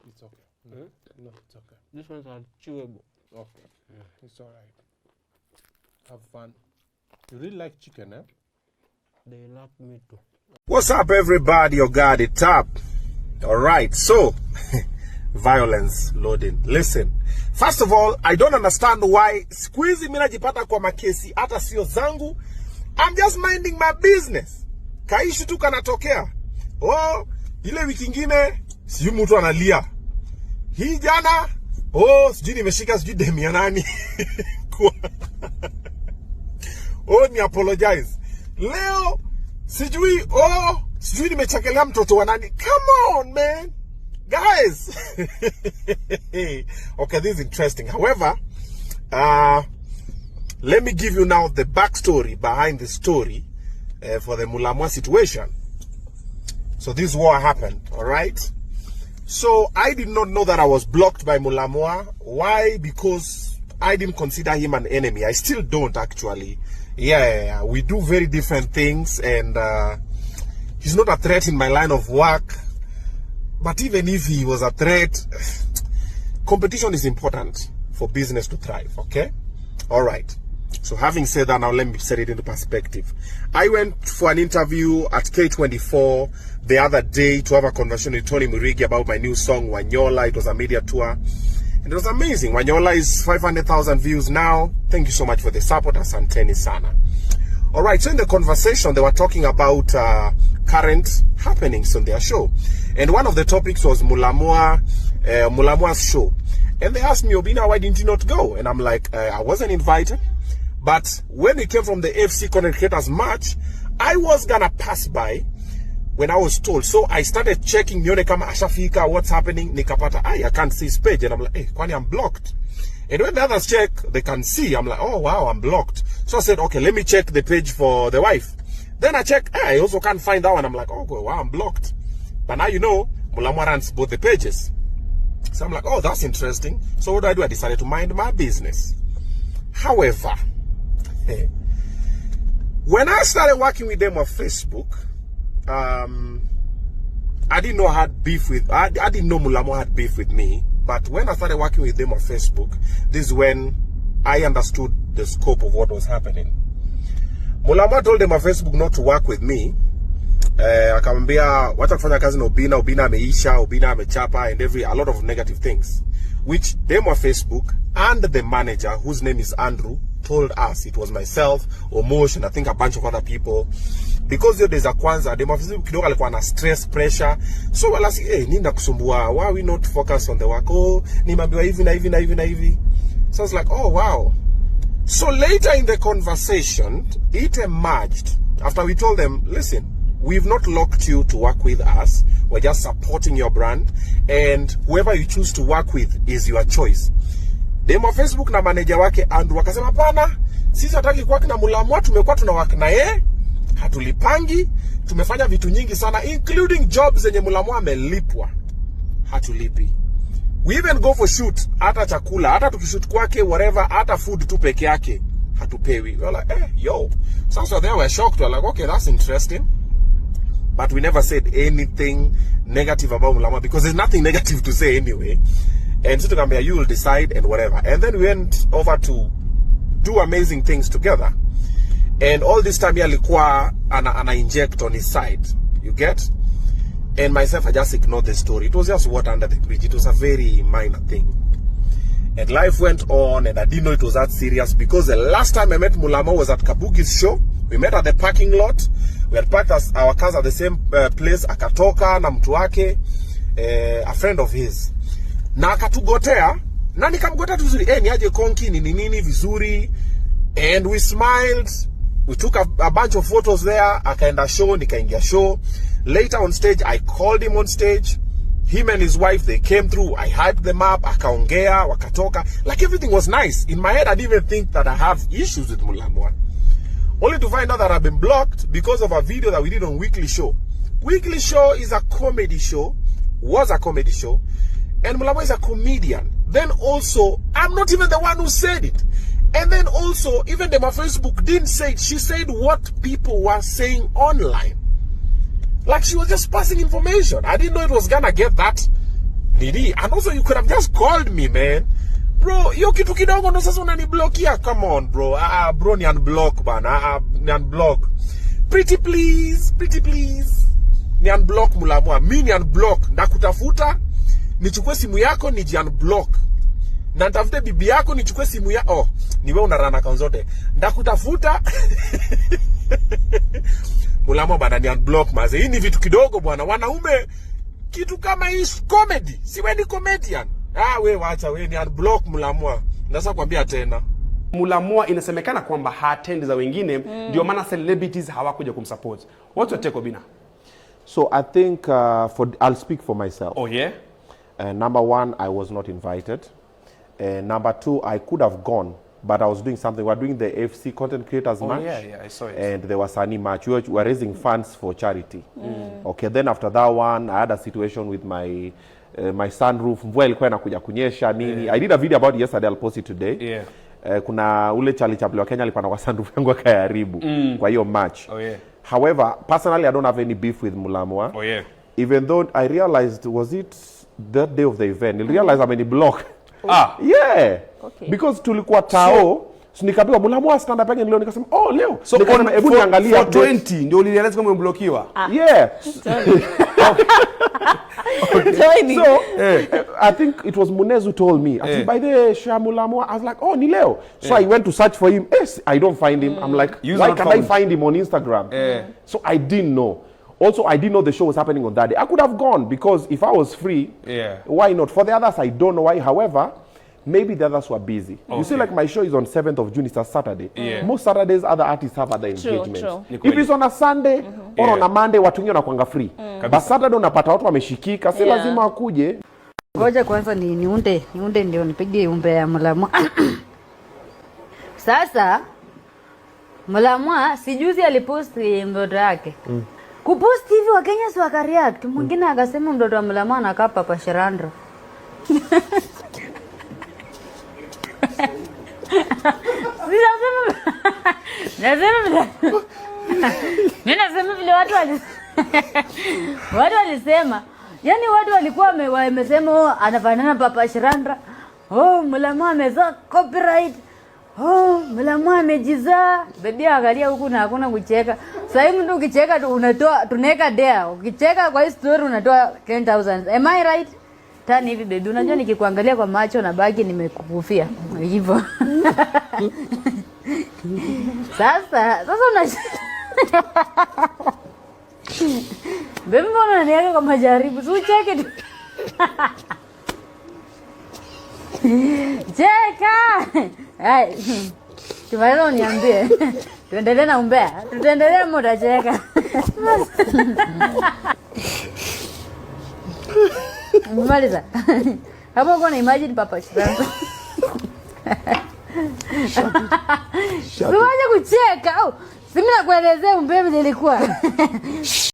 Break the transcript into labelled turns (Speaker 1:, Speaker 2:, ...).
Speaker 1: It's okay. No, no, it's okay.
Speaker 2: These ones are chewable.
Speaker 1: Okay. It's all right. Have fun. You really like chicken, eh?
Speaker 2: They love me too.
Speaker 3: What's up, everybody? You got it up. All right. So, violence loading. Listen. First of all, I don't understand why squeezy mina jipata kwa makesi hata sio zangu. I'm just minding my business. Kaishu tu kanatokea. Oh, ile wiki ingine sijui mtu analia. Hii jana, oh, sijui nimeshika sijui demi ya nani. Oh, ni apologize. Leo sijui nimechakelea mtoto wa nani. Come on, man. Guys. Okay, this is interesting. However, let me give you now the backstory behind the story for the Mulamwah situation. So this war happened, all right? So I did not know that I was blocked by Mulamwah. Why? Because I didn't consider him an enemy. I still don't, actually. Yeah, we do very different things, and he's not a threat in my line of work. But even if he was a threat, competition is important for business to thrive, okay? All right. So having said that, now let me set it into perspective. I went for an interview at K24 the other day to have a conversation with Tony Murigi about my new song, Wanyola. It was a media tour. And it was amazing. Wanyola is 500,000 views now. Thank you so much for the support. Asanteni sana. All right, so in the conversation, they were talking about current happenings on their show. And one of the topics was Mulamwah's show. And they asked me, Obina, why didn't you not go? And I'm like, I wasn't invited. But when it came from the FC Content Creators match, I was gonna pass by when I was told. So I started checking, nione kama ashafika, what's happening, nikapata, I can't see his page. And I'm like, hey, kwani I'm blocked. And when the others check, they can see. I'm like, oh, wow, I'm blocked. So I said, okay, let me check the page for the wife. Then I check, I also can't find that one. I'm like, oh, wow, I'm blocked. But now you know, Mulamwah runs both the pages. So I'm like, oh, that's interesting. So what do? I decided to mind my business. However, when I started working with them on Facebook, I didn't know I had beef with, I didn't know Mulamwah had beef with me. But when I started working with them on Facebook, this is when I understood the scope of what was happening. Mulamwah told them on Facebook not to work with me. Akamwambia wacha kufanya kazi na Obina, Obina ameisha, Obina amechapa, and a lot of negative things, which them on Facebook and the manager, whose name is Andrew, told us. It was myself, Omosh, and I think a bunch of other people. Because there's a kwanza, them on Facebook kidogo alikuwa na stress, pressure. So wala si, nini kusumbua? Why are we not focused on the work? Oh, nimeambiwa hivi na hivi na hivi na hivi. So I was like, oh wow. So later in the conversation, it emerged after we told them, listen, we've not locked you to work with us. We're just supporting your brand, and whoever you choose to work with is your choice. Dem wa Facebook na manager wake Andrew wakasema pana, sisi hataki kuwa na Mulamwah, tumekuwa tunawaka na yeye, hatulipangi, tumefanya vitu nyingi sana including jobs zenye Mulamwah amelipwa, hatulipi. We even go for shoot, hata chakula, hata tukishoot kwake whatever, hata food tu peke yake hatupewi. We're like, yo. So they were shocked. We're like, okay, that's interesting. But we never said anything negative about Mulamwah because there's nothing negative to say anyway. And so to you will decide and whatever. And then we went over to do amazing things together. And all this time, alikuwa ana inject on his side. You get? And myself, I just ignored the story. It was just water under the bridge. It was a very minor thing. And life went on, and I didn't know it was that serious because the last time I met Mulamwah was at Kabugi's show. We met at the parking lot. We had parked our cars at the same place. Akatoka na mtu wake, a friend of his. Na akatugotea, na nikamgotea vizuri. Niaje konki, nini vizuri. And we smiled. We took a bunch of photos there. Akaenda show, nikaingia show. Later on stage, I called him on stage. Him and his wife, they came through. I hyped them up. Akaongea, wakatoka. Like everything was nice. In my head, I didn't even think that I have issues with Mulamwah. Only to find out that I've been blocked because of a video that we did on Weekly Show. Weekly Show is a comedy show. Was a comedy show. And Mulamwah is a comedian. Then also, I'm not even the one who said it. And then also, even them on Facebook didn't say it. She said what people were saying online. Like she was just passing information. I didn't know it was gonna get that Nini? And also you could have just called me, man. Bro, yo kitu kidogo ndo sasa unaniblockia. Come on, bro. Bro ni unblock bana. Ni unblock. Pretty please. Ni unblock Mulamwah. Mimi ni unblock. Ndakutafuta, nichukue simu yako niji unblock. Na nitafute bibi yako nichukue simu ya ni wewe unarana account zote. Ndakutafuta. Mulamwah bana ni unblock maze. Hii ni vitu kidogo bwana. Wanaume kitu kama hii comedy. Si wewe ni comedian. Wewe wacha wewe ni unblock Mulamwah. Ndasa kwambia tena.
Speaker 4: Mulamwah inasemekana kwamba haattend za wengine ndio maana celebrities hawakuja kumsupport. What's your take, Obina?
Speaker 3: So I think I'll speak for myself.
Speaker 4: Oh yeah.
Speaker 3: Number one, I was not invited. Number two, I could have gone, but I was doing something. We were doing the FC Content Creators match.
Speaker 4: Yeah, I saw it.
Speaker 3: And there was Sunny match. We were raising funds for charity. Okay, then after that one, I had a situation with my sunroof. Mvua ilikuwa inakuja kunyesha nini. I did a video about it yesterday. I'll post it today.
Speaker 4: Yeah.
Speaker 3: Kuna ule Charlie Chaplin wa Kenya alipanda kwa sunroof yangu akayaribu kwa hiyo match.
Speaker 4: Oh yeah.
Speaker 3: However, personally, I don't have any beef with Mulamwah.
Speaker 4: Oh yeah.
Speaker 3: Even though I realized, was it that day of the event? I realized I'm in a block. Yeah.
Speaker 5: Okay.
Speaker 3: Because tulikuwa tao, so nikapewa Mulamwah stand up again leo nikasema, leo.
Speaker 4: So
Speaker 3: nikasema hebu niangalia
Speaker 4: 20 ndio ulirealize kama umeblokiwa.
Speaker 3: Yeah. So,
Speaker 4: Yeah.
Speaker 3: I think it was Munez who told me. I said, by the Mulamwah, I was like, ni leo. So I went to search for him. Yes, I don't find him. I'm like, why can't I find him on Instagram? So I didn't know. Also, I didn't know the show was happening on that day. I could have gone because if I was free, why not? For the others, I don't know why. However, maybe the others were busy. Okay. You see, like my show is on 7th of June. It's a Saturday. Most Saturdays, other artists have other engagements.
Speaker 5: True.
Speaker 3: If it's on a Sunday or on a Monday, watu wengine wanakuanga free. But Saturday unapata watu wameshikika, si lazima wakuje.
Speaker 6: Ngoja kwanza niunde ndio nipige umbe ya Mulamwah. Sasa Mulamwah sijuzi alipost mtoto yake. Kupost hivi Wakenya si wakareact. Mwingine akasema mtoto wa Mulamwah anakaa Papa Sharandra. Nasema vile watu walisema. Yaani watu walikuwa wamesema anafanana Papa Sharandra. Mulamwah ameza copyright. Mulamwah amejizaa. Baby angalia huku na hakuna kucheka. Sasa hivi mtu ukicheka tunaweka dea. Ukicheka kwa hii story unatoa 10,000. Am I right? Tani hivi baby, unajua nikikuangalia kwa macho na baki nimekukufia. Hivyo. Sasa baby, mbona unaniaga kwa majaribu? Si ucheke tu. Cheka. Hai. Tumaliza uniambie. Tuendelee na umbea. Tutaendelea muda cheka. Mmaliza. Hapo uko na imagine Papa Sharandra. Unaje kucheka? Simi nakuelezea umbea vile ilikuwa.